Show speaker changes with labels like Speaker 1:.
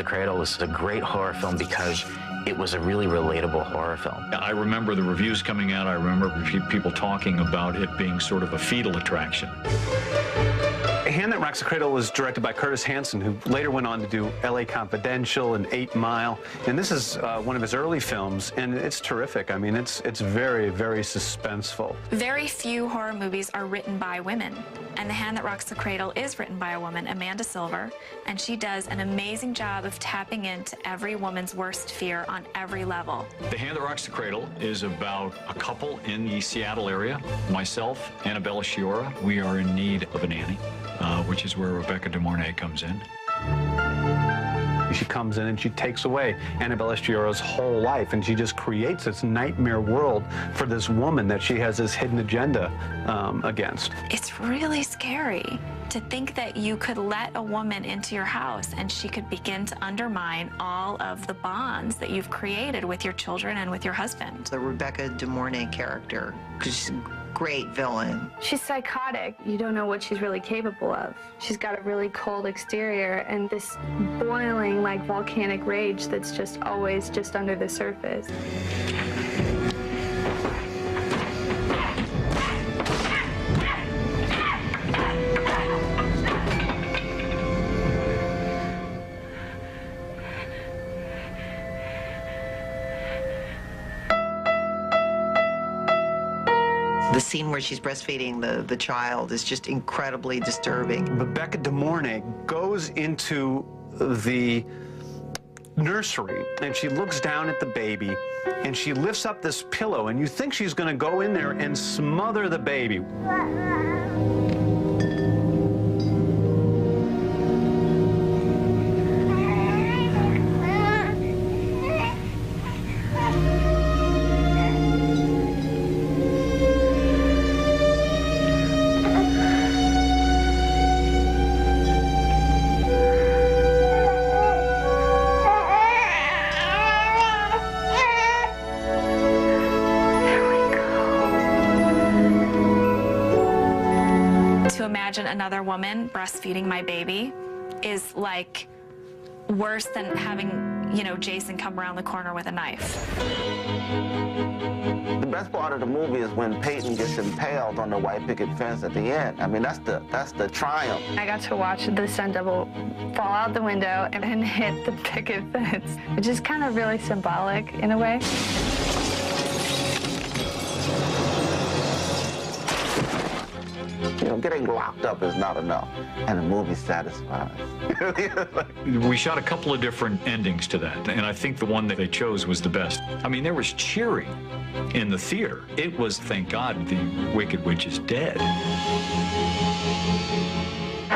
Speaker 1: the Cradle was a great horror film because it was a really relatable horror film.
Speaker 2: I remember the reviews coming out. I remember people talking about it being sort of a fetal attraction.
Speaker 3: The Hand That Rocks the Cradle was directed by Curtis Hanson, who later went on to do L.A. Confidential and 8 Mile. And this is one of his early films, and it's terrific. I mean, it's very, very suspenseful.
Speaker 4: Very few horror movies are written by women, and The Hand That Rocks the Cradle is written by a woman, Amanda Silver, and she does an amazing job of tapping into every woman's worst fear on every level.
Speaker 2: The Hand That Rocks the Cradle is about a couple in the Seattle area. Myself, Annabella Sciorra, we are in need of a nanny, which is where Rebecca De Mornay comes in.
Speaker 3: She comes in and she takes away Annabella Sciorra's whole life, and she just creates this nightmare world for this woman that she has this hidden agenda against.
Speaker 4: It's really scary to think that you could let a woman into your house and she could begin to undermine all of the bonds that you've created with your children and with your husband.
Speaker 5: The Rebecca De Mornay character, because she's a great villain.
Speaker 6: She's psychotic. You don't know what she's really capable of. She's got a really cold exterior and this boiling, like, volcanic rage that's just always just under the surface.
Speaker 5: The scene where she's breastfeeding the child is just incredibly disturbing.
Speaker 3: Rebecca De Mornay goes into the nursery and she looks down at the baby and she lifts up this pillow, and you think she's going to go in there and smother the baby.
Speaker 4: To imagine another woman breastfeeding my baby is like worse than having, you know, Jason come around the corner with a knife.
Speaker 7: The best part of the movie is when Peyton gets impaled on the white picket fence at the end. I mean, that's the triumph.
Speaker 6: I got to watch the stunt double fall out the window and then hit the picket fence, which is kind of really symbolic in a way.
Speaker 7: You know, getting locked up is not enough, and the movie satisfies.
Speaker 2: We shot a couple of different endings to that, and I think the one that they chose was the best. I mean, there was cheering in the theater. It was, thank God, the Wicked Witch is dead.